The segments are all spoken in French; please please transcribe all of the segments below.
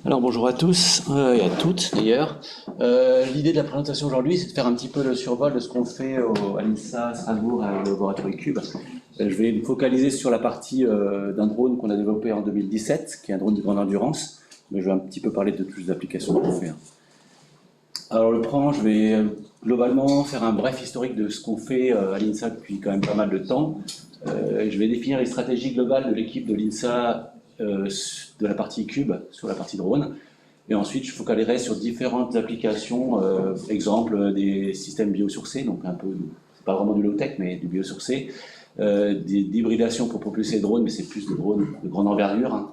Alors bonjour à tous et à toutes d'ailleurs. L'idée de la présentation aujourd'hui, c'est de faire un petit peu le survol de ce qu'on fait à l'INSA Strasbourg et au Laboratoire Cube. Je vais me focaliser sur la partie d'un drone qu'on a développé en 2017, qui est un drone de grande endurance. Mais je vais un petit peu parler de toutes les applications qu'on fait. Alors je vais globalement faire un bref historique de ce qu'on fait à l'INSA depuis quand même pas mal de temps. Je vais définir les stratégies globales de l'équipe de l'INSA de la partie cube sur la partie drone. Et ensuite, je focaliserai sur différentes applications, exemple des systèmes biosourcés, donc un peu, c'est pas vraiment du low-tech, mais du biosourcé, d'hybridation pour propulser les drones, mais c'est plus des drones de grande envergure, hein,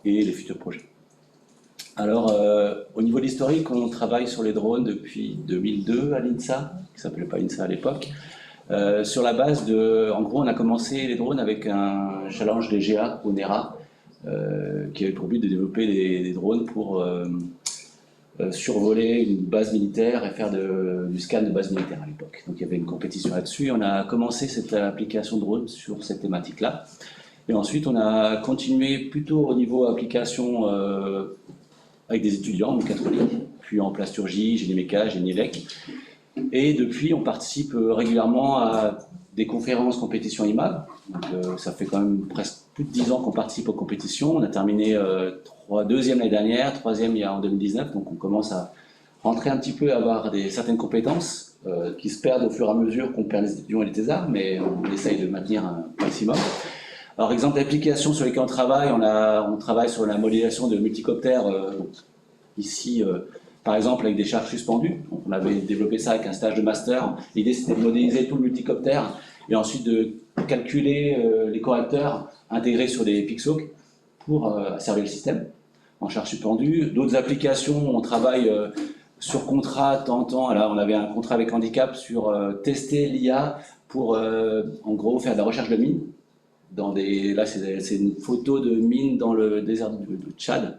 et les futurs projets. Alors, au niveau de l'historique, on travaille sur les drones depuis 2002 à l'INSA, qui s'appelait pas INSA à l'époque. Sur la base de, en gros, on a commencé les drones avec un challenge des GA au NERA, qui avait pour but de développer des drones pour survoler une base militaire et faire du scan de base militaire à l'époque. Donc il y avait une compétition là-dessus. On a commencé cette application drone sur cette thématique-là. Et ensuite, on a continué plutôt au niveau application avec des étudiants en mécatronique, puis en plasturgie, génie méca, génie élec. Et depuis, on participe régulièrement à des conférences, compétitions IMAB. Donc, ça fait quand même presque plus de 10 ans qu'on participe aux compétitions. On a terminé deuxième l'année dernière, troisième il y a en 2019. Donc on commence à rentrer un petit peu, à avoir certaines compétences qui se perdent au fur et à mesure qu'on perd les étudiants et les thésards, mais on essaye de maintenir un maximum. Alors, exemple d'applications sur lesquelles on travaille, on travaille sur la modélisation de multicoptères, ici, par exemple, avec des charges suspendues. Donc, on avait développé ça avec un stage de master. L'idée, c'était de modéliser tout le multicoptère et ensuite de calculer les correcteurs intégrés sur des pixels pour asservir le système en charge suspendue. D'autres applications, on travaille sur contrat, alors on avait un contrat avec Handicap sur tester l'IA pour, en gros, faire de la recherche de mines. Là, c'est une photo de mine dans le désert de Tchad.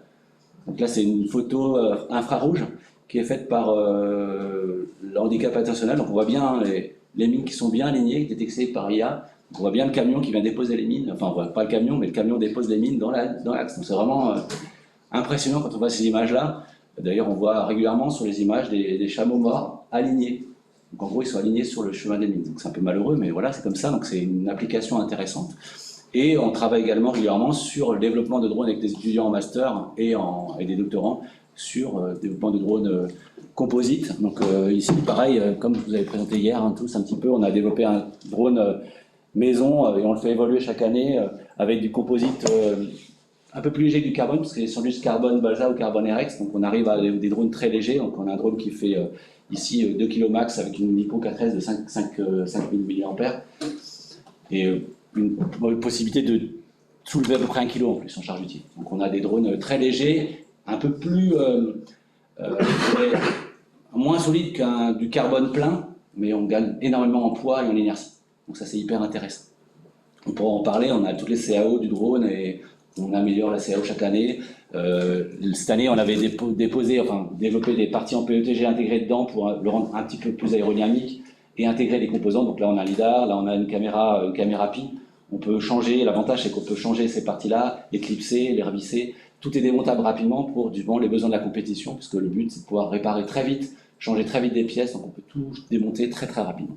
Donc là, c'est une photo infrarouge qui est faite par le handicap international. Donc on voit bien les mines qui sont bien alignées, détectées par IA. On voit bien le camion qui vient déposer les mines. Enfin, on voit pas le camion, mais le camion dépose les mines dans l'axe. Donc c'est vraiment impressionnant quand on voit ces images-là. D'ailleurs, on voit régulièrement sur les images des chameaux morts alignés. Donc en gros, ils sont alignés sur le chemin des mines. Donc c'est un peu malheureux, mais voilà, c'est comme ça. Donc c'est une application intéressante. Et on travaille également régulièrement sur le développement de drones avec des étudiants en master et des doctorants sur le développement de drones composites. Donc ici, pareil, comme je vous avais présenté hier, hein, tous un petit peu, on a développé un drone maison et on le fait évoluer chaque année avec du composite un peu plus léger que du carbone, parce que sont juste carbone balsa ou carbone RX. Donc on arrive à des drones très légers. Donc on a un drone qui fait ici 2 kg max avec une Nikon 4S de 5000 mAh. Et une possibilité de soulever à peu près 1 kg en plus en charge utile. Donc on a des drones très légers, un peu plus moins solides qu'un du carbone plein, mais on gagne énormément en poids et en inertie. Donc ça c'est hyper intéressant. On pourra en parler, on a toutes les CAO du drone et on améliore la CAO chaque année. Cette année, on avait développé des parties en PETG intégrées dedans pour le rendre un petit peu plus aérodynamique et intégrer des composants. Donc là, on a un lidar, là, on a une caméra PI. On peut changer, l'avantage, c'est qu'on peut changer ces parties-là, les clipser, les revisser. Tout est démontable rapidement pour les besoins de la compétition, puisque le but, c'est de pouvoir réparer très vite, changer très vite des pièces, donc on peut tout démonter très très rapidement.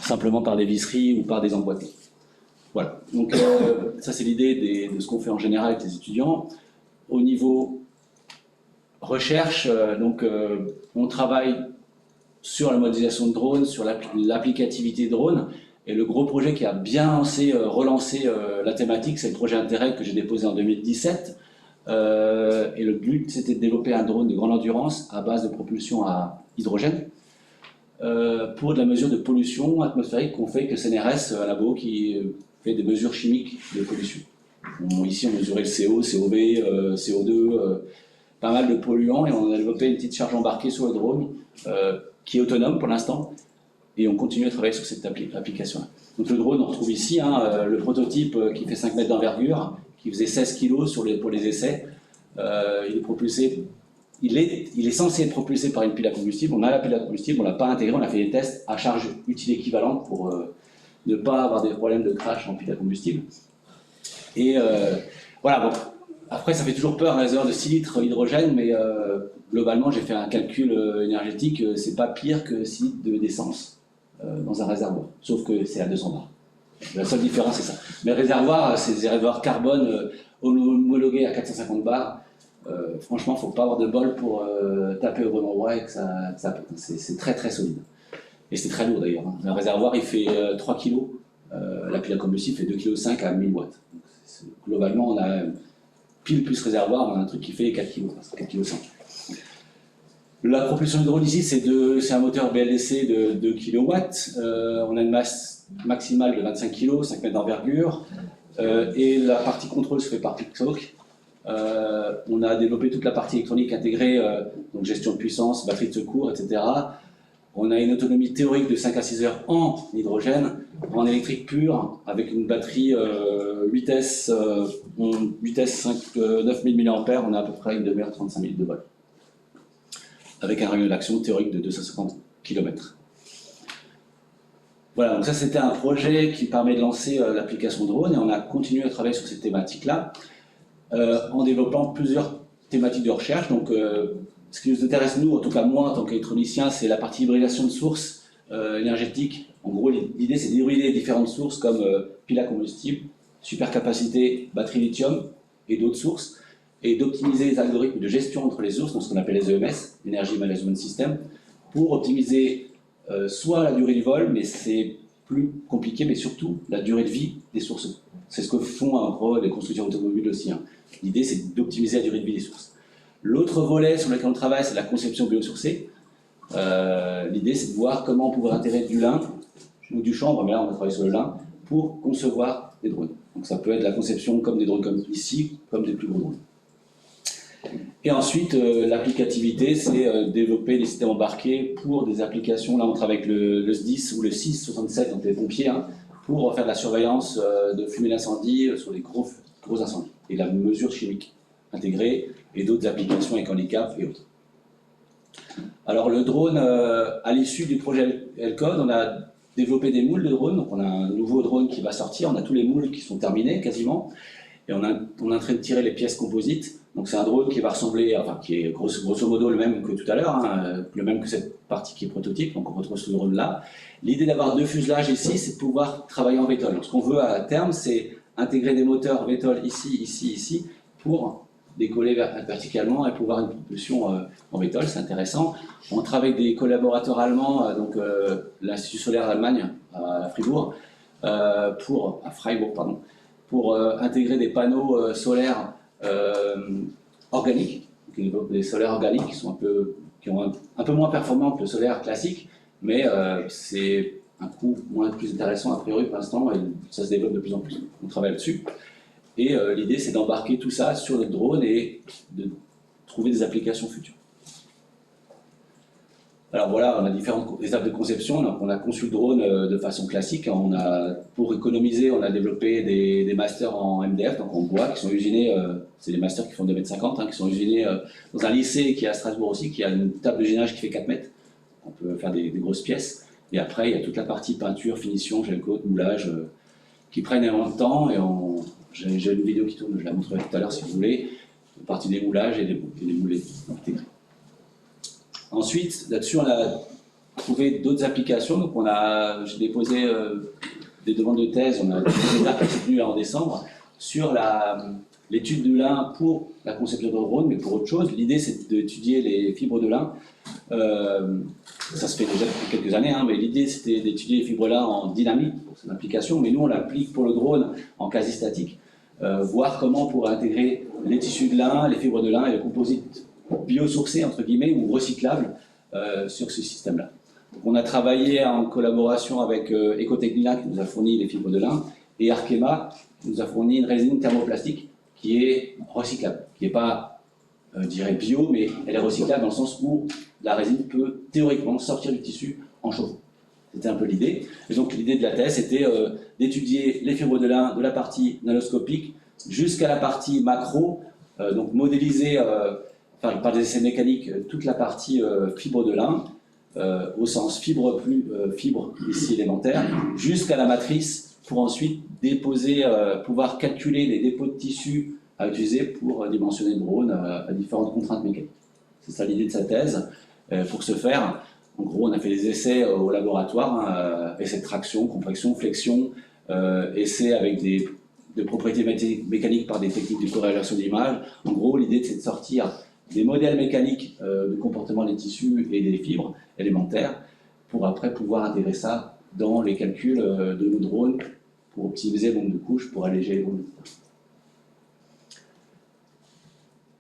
Simplement par des visseries ou par des emboîtés. Voilà, donc ça c'est l'idée de ce qu'on fait en général avec les étudiants. Au niveau recherche, on travaille sur la modélisation de drones, sur l'applicativité drone, et le gros projet qui a bien relancé la thématique, c'est le projet Interreg que j'ai déposé en 2017. Et le but, c'était de développer un drone de grande endurance à base de propulsion à hydrogène pour de la mesure de pollution atmosphérique qu'on fait avec le CNRS, un labo qui fait des mesures chimiques de pollution. Ici, on mesurait le CO, COV, CO2, pas mal de polluants, et on a développé une petite charge embarquée sur le drone qui est autonome pour l'instant, et on continue à travailler sur cette application-là. Donc le drone, on retrouve ici le prototype qui fait 5 mètres d'envergure, qui faisait 16 kg pour les essais. Il est propulsé. Il est censé être propulsé par une pile à combustible. On a la pile à combustible, on ne l'a pas intégrée, on a fait des tests à charge utile équivalente pour ne pas avoir des problèmes de crash en pile à combustible. Et voilà, bon, Après, ça fait toujours peur, un réservoir de 6 litres hydrogène, mais globalement, j'ai fait un calcul énergétique, c'est pas pire que 6 litres d'essence dans un réservoir, sauf que c'est à 200 bars. La seule différence, c'est ça. Mais réservoir, c'est des réservoirs carbone homologués à 450 bars. Franchement, il ne faut pas avoir de bol pour taper au bon endroit et que ça pète. C'est très très solide. Et c'est très lourd d'ailleurs. Un réservoir, il fait 3 kg. La pile à combustible fait 2,5 kg à 1000 watts. Donc, globalement, on a pile plus réservoir, on a un truc qui fait 4 kg, 4,5 kg. La propulsion hydraulique ici, c'est un moteur BLDC de 2 kW. On a une masse maximale de 25 kg, 5 mètres d'envergure. Et la partie contrôle se fait par PICSOC. On a développé toute la partie électronique intégrée, donc gestion de puissance, batterie de secours, etc. On a une autonomie théorique de 5 à 6 heures en hydrogène, en électrique pure, avec une batterie 8S, 9000 mAh, on a à peu près une demi-heure 35 000 de vol, avec un rayon d'action théorique de 250 km. Voilà, donc ça c'était un projet qui permet de lancer l'application drone, et on a continué à travailler sur cette thématique-là, en développant plusieurs thématiques de recherche. Donc, ce qui nous intéresse, nous, en tout cas moi, en tant qu'électronicien, c'est la partie hybridation de sources énergétiques. En gros, l'idée, c'est d'hybrider différentes sources comme piles à combustible, supercapacité, batterie lithium et d'autres sources, et d'optimiser les algorithmes de gestion entre les sources, dans ce qu'on appelle les EMS, Energy Management System, pour optimiser soit la durée du vol, mais c'est plus compliqué, mais surtout la durée de vie des sources. C'est ce que font en gros les constructeurs automobiles aussi. Hein. L'idée, c'est d'optimiser la durée de vie des sources. L'autre volet sur lequel on travaille, c'est la conception biosourcée. L'idée, c'est de voir comment on pourrait intégrer du lin ou du chanvre, mais là, on va travailler sur le lin, pour concevoir des drones. Donc ça peut être la conception comme des drones comme ici, comme des plus gros drones. Et ensuite, l'applicativité, c'est développer des systèmes embarqués pour des applications. Là, on travaille avec le SDIS ou le 667, donc les pompiers, hein, pour faire de la surveillance de fumée d'incendie sur les gros incendies, et la mesure chimique intégrée, et d'autres applications avec handicap et autres. Alors le drone, à l'issue du projet LCODE, on a développé des moules de drones. Donc on a un nouveau drone qui va sortir, on a tous les moules qui sont terminés quasiment, et on est en train de tirer les pièces composites. Donc c'est un drone qui va ressembler, enfin qui est grosso modo le même que tout à l'heure, hein, le même que cette partie qui est prototype, donc on retrouve ce drone là. L'idée d'avoir deux fuselages ici, c'est de pouvoir travailler en VTOL. Donc ce qu'on veut à terme, c'est intégrer des moteurs VTOL ici, ici, ici, pour décoller verticalement et pouvoir une propulsion en VTOL, c'est intéressant. On travaille avec des collaborateurs allemands, donc l'Institut solaire d'Allemagne à Fribourg, à Freiburg, pardon, pour intégrer des panneaux solaires organiques, des solaires organiques qui sont un peu moins performants que le solaire classique, mais c'est un coût plus intéressant a priori pour l'instant, et ça se développe de plus en plus. On travaille là-dessus. Et l'idée, c'est d'embarquer tout ça sur le drone et de trouver des applications futures. Alors voilà, on a différentes étapes de conception. Donc on a conçu le drone de façon classique. Pour économiser, on a développé des masters en MDF, donc en bois, qui sont usinés, c'est des masters qui font 2,50 m, hein, qui sont usinés dans un lycée qui est à Strasbourg aussi, qui a une table de usinage qui fait 4 mètres. On peut faire des grosses pièces. Et après, il y a toute la partie peinture, finition, gel coat, moulage, qui prennent énormément de temps. Et j'ai une vidéo qui tourne, je la montrerai tout à l'heure si vous voulez, une partie des moulages et des moulets intégrés. Ensuite, là-dessus, on a trouvé d'autres applications. Donc, j'ai déposé des demandes de thèse, on a déposé des actes soutenus en décembre sur l'étude du lin pour la conception de drone, mais pour autre chose. L'idée, c'est d'étudier les fibres de lin. Ça se fait déjà depuis quelques années, hein, mais l'idée, c'était d'étudier les fibres de lin en dynamique pour cette application. Mais nous, on l'applique pour le drone en quasi-statique. Voir comment on pourrait intégrer les tissus de lin, les fibres de lin et le composite biosourcé, entre guillemets, ou recyclable sur ce système-là. On a travaillé en collaboration avec Ecotechnila, qui nous a fourni les fibres de lin, et Arkema, qui nous a fourni une résine thermoplastique qui est recyclable, qui n'est pas, je dirais, bio, mais elle est recyclable dans le sens où la résine peut théoriquement sortir du tissu en chauffant. C'était un peu l'idée. Et donc l'idée de la thèse, c'était d'étudier les fibres de lin de la partie nanoscopique jusqu'à la partie macro, donc modéliser par des essais mécaniques toute la partie fibre de lin, au sens fibre ici élémentaire, jusqu'à la matrice pour ensuite déposer, pouvoir calculer les dépôts de tissu à utiliser pour dimensionner le drone à différentes contraintes mécaniques. C'est ça l'idée de sa thèse. Pour ce faire, en gros, on a fait des essais au laboratoire, essais de traction, compression, flexion, essais avec des propriétés mécaniques par des techniques de corrélation d'image. En gros, l'idée c'est de sortir des modèles mécaniques de comportement des tissus et des fibres élémentaires pour après pouvoir intégrer ça dans les calculs de nos drones pour optimiser le nombre de couches, pour alléger les drones.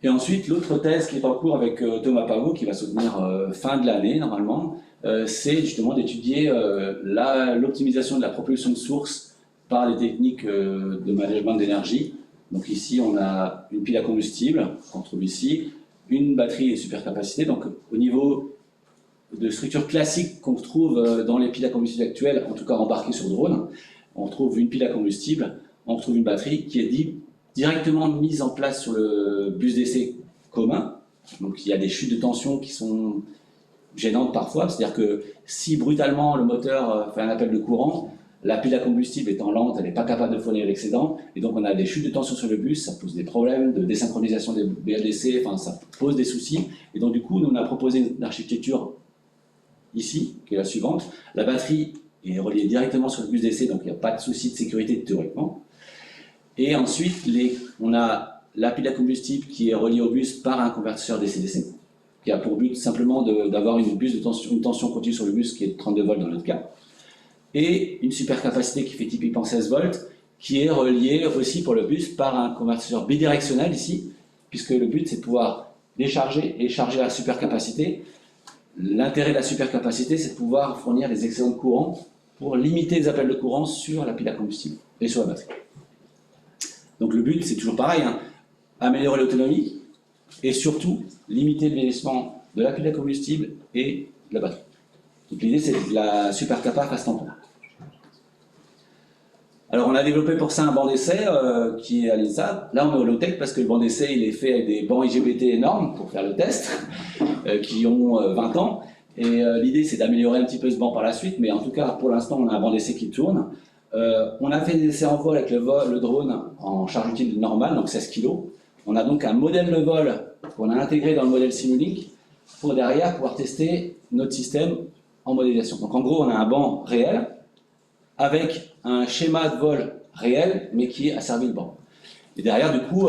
Et ensuite, l'autre thèse qui est en cours avec Thomas Pavot, qui va se tenir fin de l'année normalement, c'est justement d'étudier l'optimisation de la propulsion de source par les techniques de management d'énergie. Donc ici, on a une pile à combustible, qu'on trouve ici, une batterie et supercapacité. Donc au niveau de structure classique qu'on trouve dans les piles à combustible actuelles, en tout cas embarquées sur drone, on retrouve une pile à combustible, on retrouve une batterie qui est directement mise en place sur le bus d'essai commun. Donc il y a des chutes de tension qui sont gênantes parfois, c'est-à-dire que si brutalement le moteur fait un appel de courant, la pile à combustible étant lente, elle n'est pas capable de fournir l'excédent, et donc on a des chutes de tension sur le bus, ça pose des problèmes de désynchronisation des BLDC, enfin ça pose des soucis, et donc du coup nous on a proposé une architecture ici, qui est la suivante. La batterie est reliée directement sur le bus d'essai, donc il n'y a pas de souci de sécurité théoriquement. Et ensuite, on a la pile à combustible qui est reliée au bus par un convertisseur DC-DC, qui a pour but simplement d'avoir une tension continue sur le bus qui est de 32 volts dans notre cas. Et une supercapacité qui fait typiquement 16 volts, qui est reliée aussi pour le bus par un convertisseur bidirectionnel ici, puisque le but c'est de pouvoir décharger et charger la supercapacité. L'intérêt de la supercapacité, c'est de pouvoir fournir des excédents de courant pour limiter les appels de courant sur la pile à combustible et sur la batterie. Donc le but, c'est toujours pareil, hein, améliorer l'autonomie et surtout limiter le vieillissement de la pile à combustible et de la batterie. Donc l'idée, c'est que la supercapa fasse tampon. Alors on a développé pour ça un banc d'essai qui est à l'INSA. Là on est au low-tech parce que le banc d'essai il est fait avec des bancs IGBT énormes pour faire le test, qui ont 20 ans. Et l'idée c'est d'améliorer un petit peu ce banc par la suite, mais en tout cas pour l'instant on a un banc d'essai qui tourne. On a fait des essais en vol avec le drone en charge utile normale, donc 16 kg. On a donc un modèle de vol qu'on a intégré dans le modèle Simulink pour derrière pouvoir tester notre système en modélisation. Donc en gros on a un banc réel avec un schéma de vol réel, mais qui asservit le banc. Et derrière, du coup,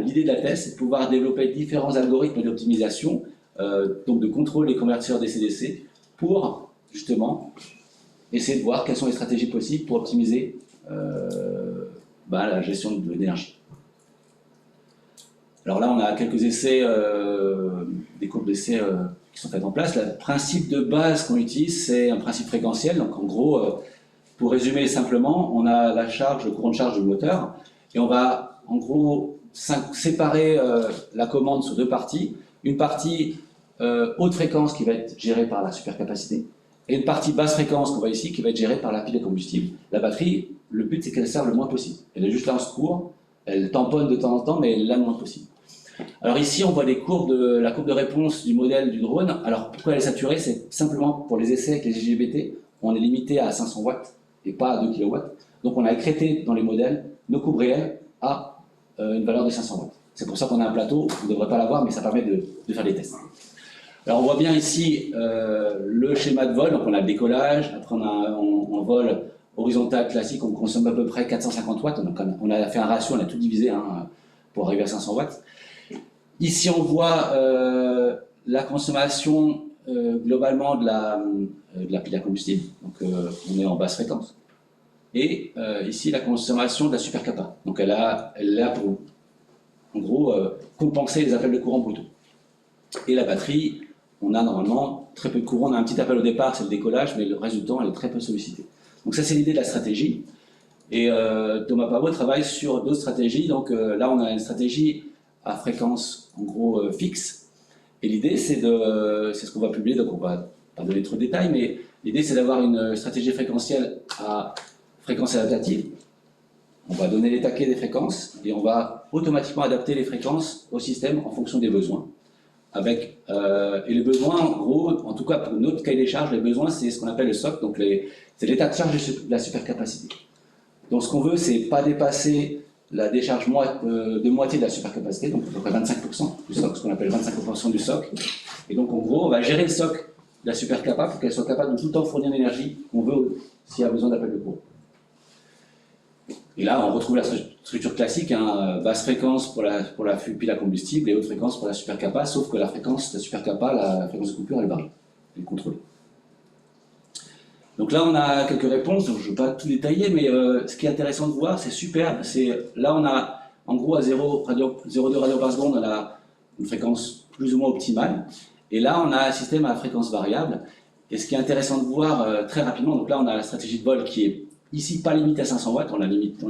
l'idée de la thèse, c'est de pouvoir développer différents algorithmes d'optimisation, donc de contrôle des convertisseurs DC-DC, pour justement essayer de voir quelles sont les stratégies possibles pour optimiser la gestion de l'énergie. Alors là, on a quelques essais, des courbes d'essais qui sont faites en place. Le principe de base qu'on utilise, c'est un principe fréquentiel. Donc en gros, pour résumer simplement, on a la charge, le courant de charge du moteur, et on va en gros séparer la commande sur deux parties. Une partie haute fréquence qui va être gérée par la supercapacité, et une partie basse fréquence qu'on voit ici qui va être gérée par la pile à combustible. La batterie, le but c'est qu'elle serve le moins possible. Elle est juste là en secours, elle tamponne de temps en temps, mais elle est là le moins possible. Alors ici, on voit la courbe de réponse du modèle du drone. Alors pourquoi elle est saturée? C'est simplement pour les essais avec les IGBT, on est limité à 500 watts et pas à 2 kW. Donc on a écrété dans les modèles nos courbes réelles à une valeur de 500 watts. C'est pour ça qu'on a un plateau, on ne devrait pas l'avoir, mais ça permet de faire des tests. Alors on voit bien ici le schéma de vol, donc on a le décollage, après on a en vol horizontal classique, on consomme à peu près 450 watts, donc on a fait un ratio, on a tout divisé pour arriver à 500 watts. Ici on voit la consommation globalement de la pile à combustible, donc on est en basse fréquence. Et ici la consommation de la supercapa, donc elle est là pour en gros compenser les appels de courant brutaux. Et la batterie, on a normalement très peu de courant, on a un petit appel au départ, c'est le décollage, mais le reste du temps elle est très peu sollicitée. Donc ça c'est l'idée de la stratégie. Et Thomas Pavot travaille sur d'autres stratégies, donc là on a une stratégie à fréquence en gros fixe. Et l'idée, c'est ce qu'on va publier, donc on va pas donner trop de détails, mais l'idée, c'est d'avoir une stratégie fréquentielle à fréquence adaptative. On va donner les taquets des fréquences et on va automatiquement adapter les fréquences au système en fonction des besoins. Et les besoins, en gros, en tout cas pour notre cahier des charges, les besoins, c'est ce qu'on appelle le SOC, donc c'est l'état de charge de la supercapacité. Donc ce qu'on veut, c'est pas dépasser la décharge de moitié de la supercapacité, donc à peu près 25% du socle, ce qu'on appelle 25% du socle. Et donc en gros, on va gérer le socle de la supercapa pour qu'elle soit capable de tout le temps fournir l'énergie qu'on veut s'il y a besoin d'appel de courant. Et là, on retrouve la structure classique, hein, basse fréquence pour la pile à combustible et haute fréquence pour la supercapa, sauf que la fréquence de la supercapa, la fréquence de coupure, elle varie, elle est contrôlée. Donc là, on a quelques réponses, donc je ne vais pas tout détailler, mais ce qui est intéressant de voir, c'est super. Là, on a, en gros, à 0,2 radios par seconde, on a une fréquence plus ou moins optimale. Et là, on a un système à fréquence variable. Et ce qui est intéressant de voir très rapidement, donc là, on a la stratégie de vol qui est ici pas limite à 500 watts, on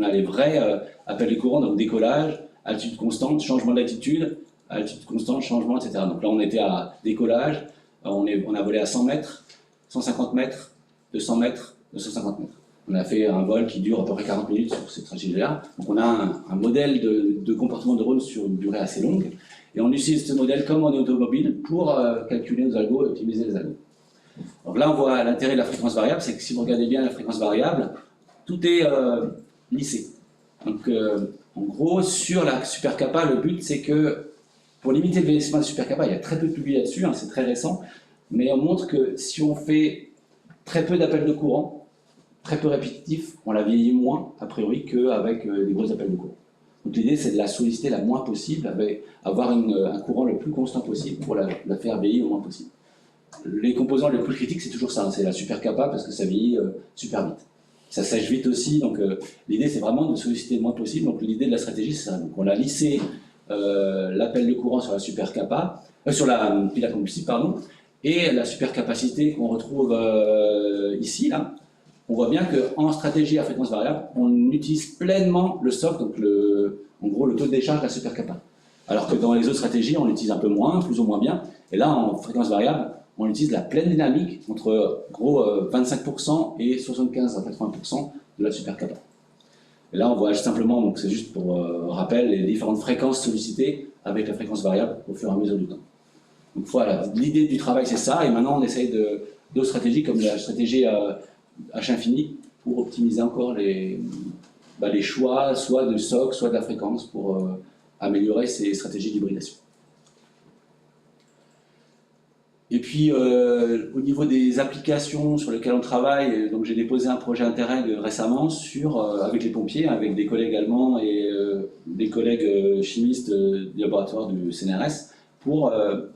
a les vrais appels de courant, donc décollage, altitude constante, changement d'altitude, altitude constante, changement, etc. Donc là, on était à décollage, on a volé à 100 mètres, 150 mètres, 200 mètres, 250 mètres. On a fait un vol qui dure à peu près 40 minutes sur cette stratégie-là. Donc on a un modèle de comportement de drone sur une durée assez longue. Et on utilise ce modèle comme en automobile pour calculer nos algos et optimiser les algos. Donc là, on voit l'intérêt de la fréquence variable, c'est que si vous regardez bien la fréquence variable, tout est lissé. Donc en gros, sur la supercapa, le but c'est que pour limiter le vieillissement de la supercapa, il y a très peu de publiés là-dessus, hein, c'est très récent, mais on montre que si on fait très peu d'appels de courant, très peu répétitifs, on la vieillit moins, a priori, qu'avec des gros appels de courant. Donc l'idée, c'est de la solliciter la moins possible, avoir un courant le plus constant possible pour la faire vieillir le moins possible. Les composants les plus critiques, c'est toujours ça, hein, c'est la supercapa parce que ça vieillit super vite. Ça sèche vite aussi, donc l'idée, c'est vraiment de solliciter le moins possible. Donc l'idée de la stratégie, c'est ça. Donc on a lissé l'appel de courant sur la supercapa, sur la pile à combustible, pardon, et la supercapacité qu'on retrouve ici, là. On voit bien qu'en stratégie à fréquence variable, on utilise pleinement le socle, donc en gros le taux de décharge de la supercapa. Alors que dans les autres stratégies, on l'utilise un peu moins, plus ou moins bien. Et là, en fréquence variable, on utilise la pleine dynamique entre gros 25% et 75 à 80% de la supercapa. Et là, on voit simplement, donc c'est juste pour rappel, les différentes fréquences sollicitées avec la fréquence variable au fur et à mesure du temps. Donc voilà, l'idée du travail c'est ça, et maintenant on essaye d'autres stratégies comme la stratégie H infini pour optimiser encore les choix, soit de socle, soit de la fréquence pour améliorer ces stratégies d'hybridation. Et puis au niveau des applications sur lesquelles on travaille, donc j'ai déposé un projet Interreg récemment avec les pompiers, avec des collègues allemands et des collègues chimistes du laboratoire du CNRS, pour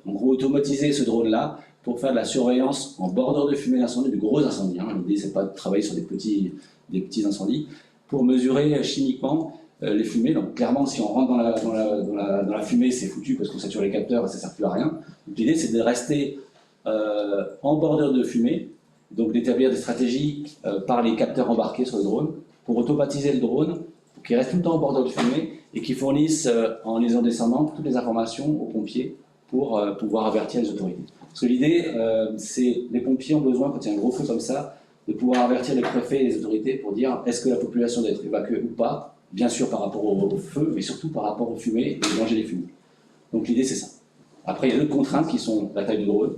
en gros automatiser ce drone-là pour faire de la surveillance en bordure de fumée d'incendie, de gros incendies. Hein. L'idée, c'est pas de travailler sur des petits incendies, pour mesurer chimiquement les fumées. Donc clairement, si on rentre dans la fumée, c'est foutu parce qu'on sature les capteurs et ça ne sert plus à rien. Donc l'idée, c'est de rester en bordure de fumée, donc d'établir des stratégies par les capteurs embarqués sur le drone, pour automatiser le drone, pour qu'il reste tout le temps en bordure de fumée, et qui fournissent en liaison descendante toutes les informations aux pompiers pour pouvoir avertir les autorités. Parce que l'idée, c'est les pompiers ont besoin, quand il y a un gros feu comme ça, de pouvoir avertir les préfets et les autorités pour dire est-ce que la population doit être évacuée ou pas, bien sûr par rapport au feu, mais surtout par rapport aux fumées et au danger des fumées. Donc l'idée, c'est ça. Après, il y a d'autres contraintes qui sont la taille du drone,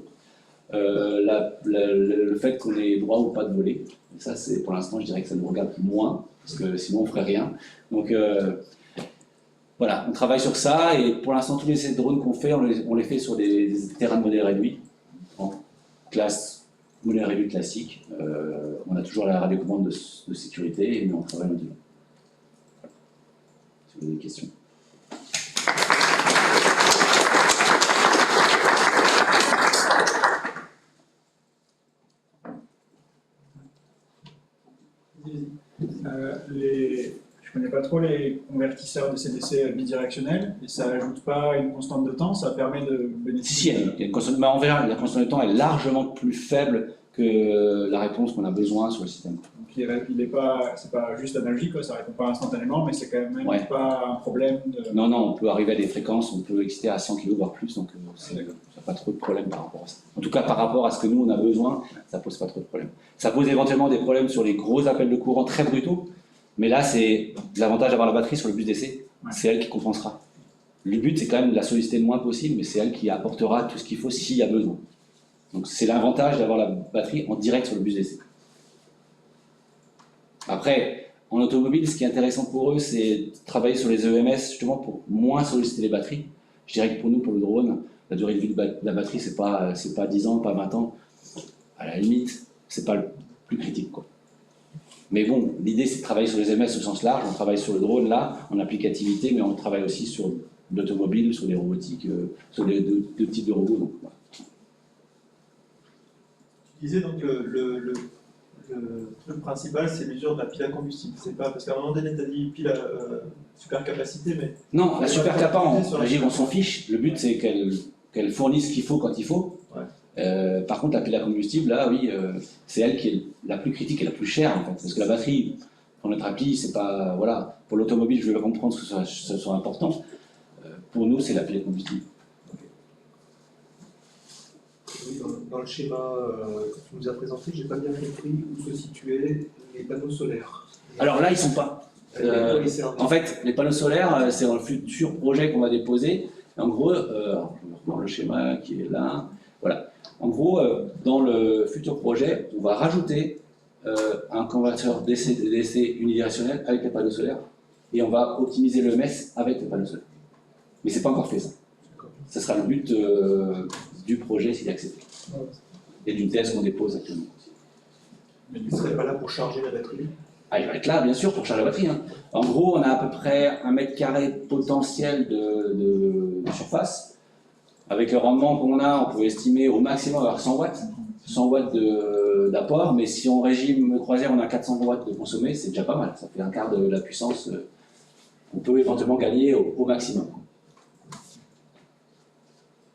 le fait qu'on ait droit ou pas de voler. Et ça, c'est pour l'instant, je dirais que ça nous regarde moins, parce que sinon on ne ferait rien. Donc voilà, on travaille sur ça, et pour l'instant, tous les drones qu'on fait, on les fait sur des terrains de modèle réduit, en classe modèle réduit classique. On a toujours la radiocommande de sécurité, mais on travaille modulo. Si vous avez des questions. Je ne connais pas trop les convertisseurs de CDC bidirectionnels, et ça n'ajoute pas une constante de temps, ça permet de bénéficier. Si, il y a une constante, mais en vrai, la constante de temps est largement plus faible que la réponse qu'on a besoin sur le système. Donc c'est pas juste analogique, quoi, ça ne répond pas instantanément, mais c'est quand même pas un problème de... Non, on peut arriver à des fréquences, on peut exciter à 100 kg voire plus, donc ça n'a pas trop de problème par rapport à ça. En tout cas, par rapport à ce que nous on a besoin, ça pose pas trop de problème. Ça pose éventuellement des problèmes sur les gros appels de courant très brutaux, mais là c'est l'avantage d'avoir la batterie sur le bus d'essai, c'est elle qui compensera. Le but c'est quand même de la solliciter le moins possible, mais c'est elle qui apportera tout ce qu'il faut s'il y a besoin. Donc c'est l'avantage d'avoir la batterie en direct sur le bus d'essai. Après, en automobile, ce qui est intéressant pour eux, c'est de travailler sur les EMS, justement, pour moins solliciter les batteries. Je dirais que pour nous, pour le drone, la durée de vie de la batterie, c'est pas 10 ans, pas 20 ans. À la limite, c'est pas le plus critique, quoi. Mais bon, l'idée, c'est de travailler sur les EMS au sens large. On travaille sur le drone, là, en applicativité, mais on travaille aussi sur l'automobile, sur les robotiques, sur les deux types de robots. Donc, voilà. Tu disais donc le truc principal, c'est l'usure de la pile à combustible. C'est pas parce qu'à un moment donné, tu as dit pile à super capacité, mais. Non, la super capa, on s'en fiche. Le but, c'est qu'elle fournisse ce qu'il faut quand il faut. Ouais. Par contre, la pile à combustible, là, oui, c'est elle qui est la plus critique et la plus chère, en fait. Parce que la batterie, pour notre appli, c'est pas. Voilà. Pour l'automobile, je vais comprendre que ce soit important. Pour nous, c'est la pile à combustible. Oui, dans le schéma que tu nous as présenté, j'ai pas bien compris où se situaient les panneaux solaires. Alors là, ils sont pas. En fait, les panneaux solaires, c'est un futur projet qu'on va déposer. En gros, je vais reprendre le schéma qui est là. Voilà. En gros, dans le futur projet, on va rajouter un converteur DC unidirectionnel avec les panneaux solaires et on va optimiser le MES avec les panneaux solaires. Mais c'est pas encore fait ça. Ce sera le but du projet s'il est accepté. Et d'une thèse qu'on dépose actuellement. Mais il ne serait pas là pour charger la batterie? Ah, il va être là, bien sûr, pour charger la batterie. Hein. En gros, on a à peu près 1 mètre carré potentiel de surface. Avec le rendement qu'on a, on peut estimer au maximum avoir 100 watts. 100 watts d'apport, mais si en régime croisière, on a 400 watts de consommé, c'est déjà pas mal. Ça fait un quart de la puissance qu'on peut éventuellement gagner au maximum.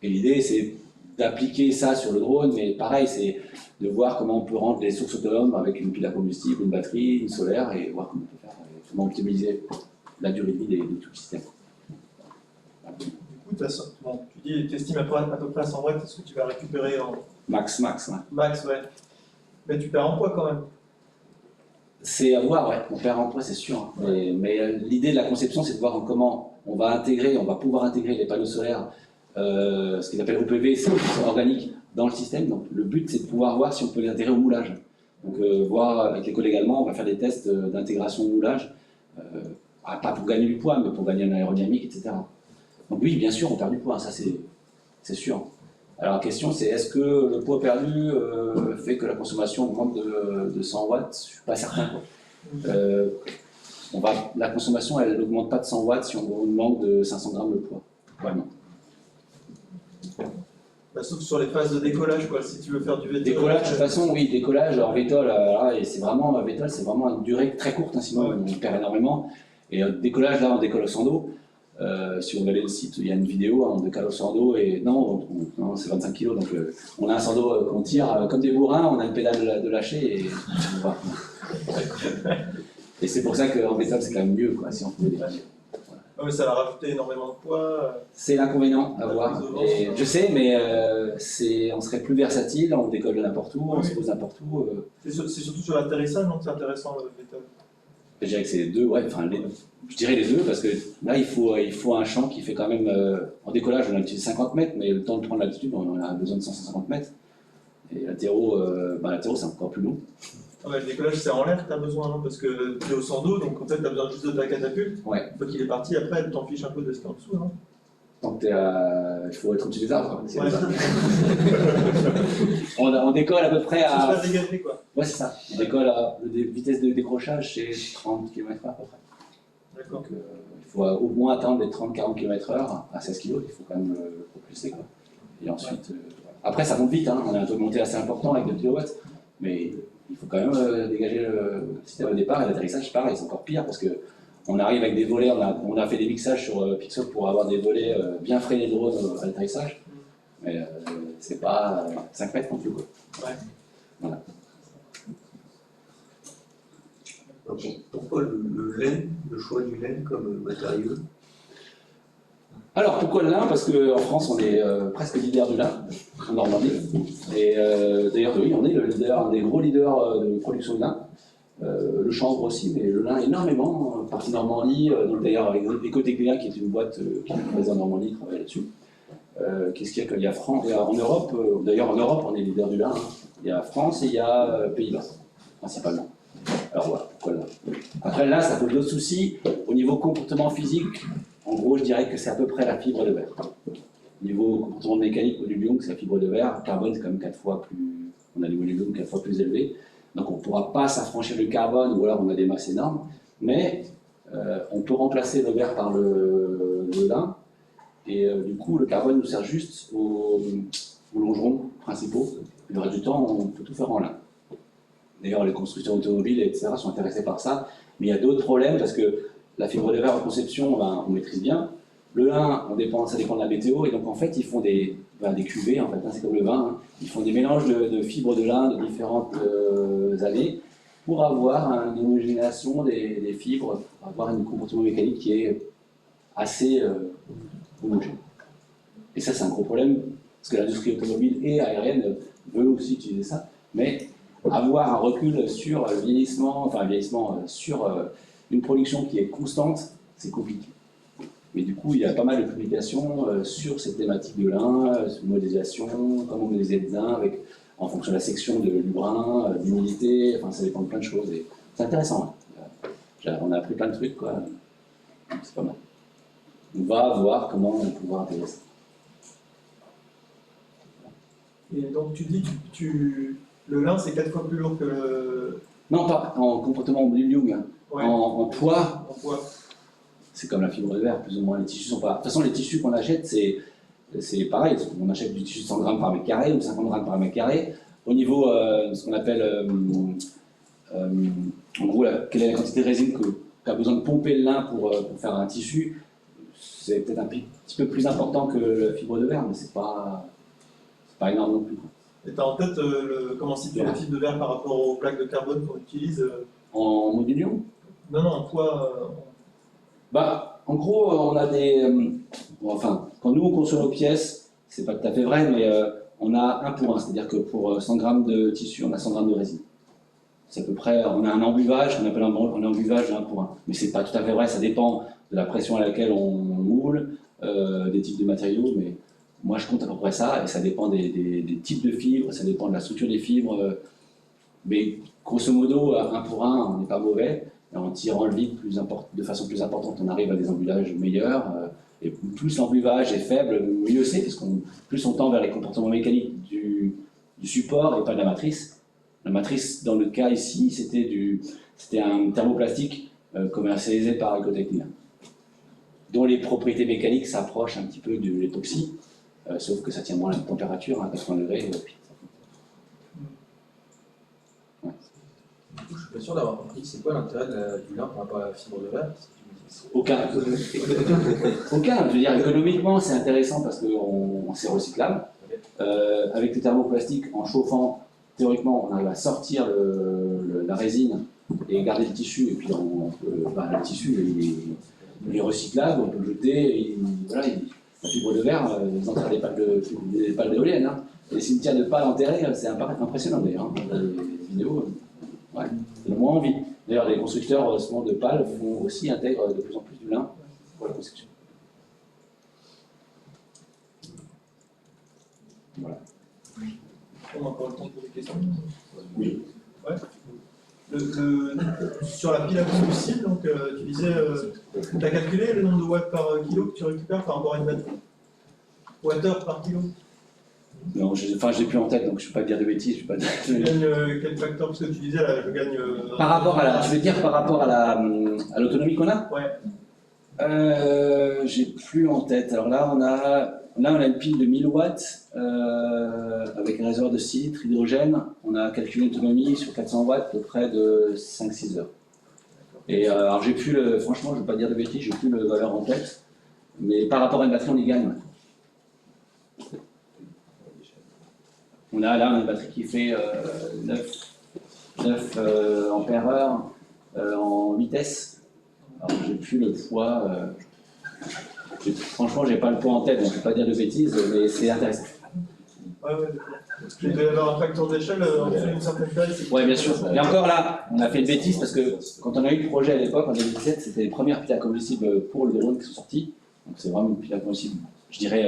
Et l'idée, c'est d'appliquer ça sur le drone, mais pareil, c'est de voir comment on peut rendre les sources autonomes avec une pile à combustible, une batterie, une solaire, et voir comment on peut faire, comment optimiser la durée de vie de tout le système. Du coup, tu estimes à peu près à 100 watts ce que tu vas récupérer en. Max, ouais. Max, ouais. Mais tu perds en poids quand même. C'est à voir, ouais. On perd en poids, c'est sûr. Mais l'idée de la conception, c'est de voir comment on va pouvoir intégrer les panneaux solaires, ce qu'ils appellent OPV, c'est organique, dans le système. Donc le but, c'est de pouvoir voir si on peut les intégrer au moulage. Donc voir avec les collègues allemands, on va faire des tests d'intégration au moulage, pas pour gagner du poids, mais pour gagner en aérodynamique, etc. Donc oui, bien sûr, on perd du poids, ça c'est sûr. Alors la question, c'est est-ce que le poids perdu fait que la consommation augmente de 100 watts? Je ne suis pas certain. La consommation, elle n'augmente pas de 100 watts si on augmente de 500 grammes de poids. Vraiment. Bah, sauf sur les phases de décollage, quoi, si tu veux faire du VTOL. Décollage, de toute façon, oui, décollage, en VTOL, c'est vraiment une durée très courte, hein, sinon on perd énormément. Et décollage, là, on décolle au sans dos. Si on va aller le site, il y a une vidéo, on décolle au sans dos, et non, c'est 25 kg, donc on a un sans dos qu'on tire comme des bourrins, on a une pédale de lâcher, et voilà. Et c'est pour ça qu'en VTOL, c'est quand même mieux, quoi, si on peut décoller. Ouais, mais ça va rajouter énormément de poids. C'est l'inconvénient à voir. Et je sais, mais on serait plus versatile, on décolle de n'importe où, on se pose n'importe où. C'est surtout sur l'atterrissage, donc c'est intéressant le VTOL. Je dirais que c'est les deux, ouais, je dirais les deux, parce que là, il faut un champ qui fait quand même. En décollage, on a utilisé 50 mètres, mais le temps de prendre l'altitude, on a besoin de 150 mètres. Et l'atterro, c'est encore plus long. Ah bah, le décollage, c'est en l'air que tu as besoin, non? Parce que tu es au sans dos, donc en fait, tu as besoin juste de ta catapulte. Ouais. Une fois qu'il est parti, après, tu t'en fiches un peu de ce qu'il y a en dessous, non? Tant que il faut être au-dessus des arbres. Ouais. On décolle à peu près à. C'est pas dégagé, quoi. Ouais, c'est ça. On décolle à vitesse de décrochage, c'est 30 km/h à peu près. D'accord. Donc il faut au moins atteindre les 30-40 km/h à 16 kg, il faut quand même le propulser, quoi. Et ensuite. Après, ça monte vite, hein. On a un taux de montée assez important avec 2 kW, mais il faut quand même dégager le système de départ et l'atterrissage, pareil, c'est encore pire parce que. On arrive avec des volets, on a fait des mixages sur Pixel pour avoir des volets bien freinés de drone à l'atterrissage. Mais c'est pas 5 mètres non plus, quoi. Ouais. Voilà. Pourquoi le lin, le choix du lin comme matériau? Alors pourquoi le lin? Parce qu'en France on est presque leader du lin, en Normandie. Et d'ailleurs oui, on est le leader, un des gros leaders de production de lin. Le chanvre aussi, mais le lin énormément, partie Normandie, donc d'ailleurs avec Ecotechnia qui est une boîte qui est basée en Normandie, travaille là-dessus. Qu'est-ce qu'il y a? Il y a France, en Europe, d'ailleurs en Europe on est leader du lin, hein. Il y a France et il y a Pays-Bas, principalement. Alors voilà, pourquoi le lin? Après là, ça pose d'autres soucis. Au niveau comportement physique, en gros, je dirais que c'est à peu près la fibre de verre. Au niveau comportement mécanique, module Young, c'est la fibre de verre. Carbone, c'est quand même 4 fois plus. On a des modules Young 4 fois plus élevés. Donc on ne pourra pas s'affranchir du carbone, ou alors on a des masses énormes. Mais on peut remplacer le verre par le lin. Et du coup, le carbone nous sert juste aux longerons principaux. Le reste du temps, on peut tout faire en lin. D'ailleurs, les constructeurs automobiles, etc., sont intéressés par ça. Mais il y a d'autres problèmes parce que la fibre de verre en conception, ben, on maîtrise bien. Le lin, ça dépend de la météo. Et donc, en fait, ils font des cuvées, en fait, hein, c'est comme le vin. Hein. Ils font des mélanges de fibres de lin de différentes années pour avoir une homogénéisation des fibres, pour avoir un comportement mécanique qui est assez homogène. Et ça, c'est un gros problème parce que l'industrie automobile et aérienne veut aussi utiliser ça. Mais avoir un recul sur le vieillissement, sur une production qui est constante, c'est compliqué. Mais du coup, il y a pas mal de publications sur cette thématique de lin, sur modélisation, comment modéliser le lin, en fonction de la section du brin, d'humidité, enfin ça dépend de plein de choses. Et c'est intéressant. Hein. On a appris plein de trucs, quoi. C'est pas mal. On va voir comment on va pouvoir intégrer ça. Et donc tu dis le lin c'est 4 fois plus lourd que le. Non, pas en comportement module Young. Hein. Ouais. En poids, C'est comme la fibre de verre, plus ou moins. Les tissus sont pas. De toute façon, les tissus qu'on achète, c'est pareil. On achète du tissu de 100 grammes par mètre carré ou 50 grammes par mètre carré. Au niveau de ce qu'on appelle, en gros, quelle est la quantité de résine qu'a besoin de pomper le lin pour faire un tissu, c'est peut-être un petit peu plus important que la fibre de verre, mais c'est pas énorme non plus. Et tu as en tête comment situer la fibre de verre par rapport aux plaques de carbone qu'on utilise En module Young ? Non, en poids. Bah, en gros, on a des. Enfin, quand nous on consomme nos pièces, c'est pas tout à fait vrai, mais on a 1 pour 1, c'est-à-dire que pour 100 grammes de tissu, on a 100 grammes de résine. C'est à peu près. On a un embuvage, qu'on appelle un embuvage de 1 pour 1. Mais c'est pas tout à fait vrai, ça dépend de la pression à laquelle on moule, des types de matériaux, mais moi je compte à peu près ça, et ça dépend des types de fibres, ça dépend de la structure des fibres. Mais grosso modo, 1 pour 1, on n'est pas mauvais. Et en tirant le vide de façon plus importante, on arrive à des embuvages meilleurs. Et plus l'embuvage est faible, mieux c'est, parce que plus on tend vers les comportements mécaniques du support et pas de la matrice. La matrice, dans le cas ici, c'était un thermoplastique commercialisé par Ecotechnia, dont les propriétés mécaniques s'approchent un petit peu de l'époxy, sauf que ça tient moins la température, à 80 degrés. Je suis pas sûr d'avoir compris. C'est quoi l'intérêt du lin par rapport à la fibre de verre? Aucun. Aucun. Je veux dire, économiquement, c'est intéressant parce que c'est recyclable. Avec le thermoplastique, en chauffant, théoriquement, on arrive à sortir la résine et garder le tissu. Et puis, le tissu, il est recyclable, on peut le jeter. La fibre de verre, ils enterrent des pales d'éoliennes. Hein. Les cimetières de pales enterrées, c'est impressionnant d'ailleurs. Hein. Les vidéos. Ouais, ça donne moins envie. D'ailleurs, les constructeurs de pales intègrent de plus en plus du lin pour la construction. Voilà. On a encore le temps pour des questions. Oui. Ouais. Sur la pile à combustible, donc, tu disais, tu as calculé le nombre de watts par kilo que tu récupères par rapport à une batterie? Wattheure par kilo? Non, je l'ai plus en tête, donc je ne peux pas dire de bêtises. Je peux pas dire... Tu gagnes quel facteur? Parce que tu disais, là, je gagne. Par rapport à l'autonomie qu'on a? Ouais. J'ai plus en tête. Alors là, on a une pile de 1000 watts avec un réservoir de 6 litres hydrogène. On a calculé l'autonomie sur 400 watts à peu près de 5-6 heures. Et alors franchement, je ne vais pas dire de bêtises, j'ai plus le valeur en tête. Mais par rapport à une batterie, on y gagne. On a là une batterie qui fait 9 ampères-heure en vitesse. Alors j'ai plus le poids. Franchement, j'ai pas le poids en tête, donc je ne vais pas dire de bêtises, mais c'est intéressant. Ouais, d'accord. Il doit y avoir un facteur d'échelle en dessous d'une certaine taille. Oui, bien sûr. Et encore là, on a fait une bêtise parce que quand on a eu le projet à l'époque, en 2017, c'était les premières piles à combustible pour le drone qui sont sorties. Donc c'est vraiment une pile à combustible, je dirais,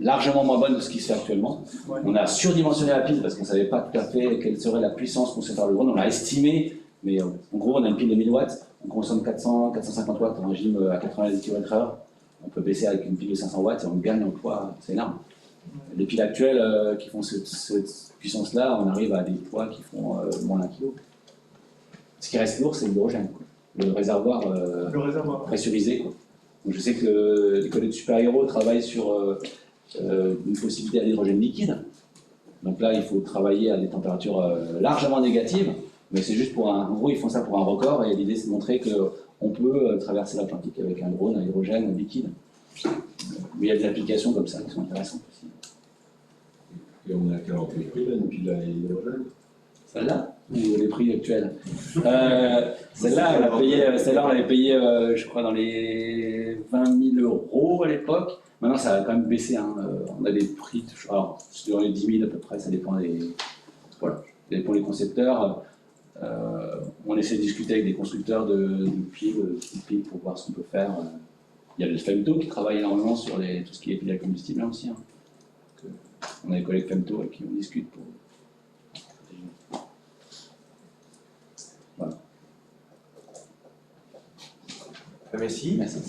largement moins bonne de ce qui se fait actuellement. Ouais. On a surdimensionné la pile parce qu'on ne savait pas tout à fait quelle serait la puissance qu'on sait faire le drone. On a estimé Mais en gros, on a une pile de 1000 watts, on consomme 450 watts en régime à 90 km/h. On peut baisser avec une pile de 500 watts et on gagne en poids, c'est énorme. Les piles actuelles qui font cette puissance-là, on arrive à des poids qui font moins d'un kilo. Ce qui reste lourd, c'est l'hydrogène, le réservoir pressurisé, quoi. Donc je sais que les collègues de super-héros travaillent sur une possibilité à l'hydrogène liquide. Donc là, il faut travailler à des températures largement négatives, mais c'est juste pour en gros, ils font ça pour un record, et l'idée, c'est de montrer qu'on peut traverser l'Atlantique avec un drone à hydrogène liquide. Mais il y a des applications comme ça qui sont intéressantes aussi. Et on est à quel prix là, une pile à hydrogène? Celle-là ou les prix actuels Celle-là, on l'avait payé, je crois, dans les 20 000 € à l'époque. Maintenant, ça a quand même baissé. Hein. On a des prix, alors, c'est dans les 10 000 à peu près, ça dépend voilà, ça dépend des concepteurs. On essaie de discuter avec des constructeurs de piles pour voir ce qu'on peut faire. Il y a le Femto qui travaille énormément sur tout ce qui est piles à combustible hein, aussi. Hein. Donc, on a des collègues Femto avec qui on discute pour. Voilà. Merci. Merci.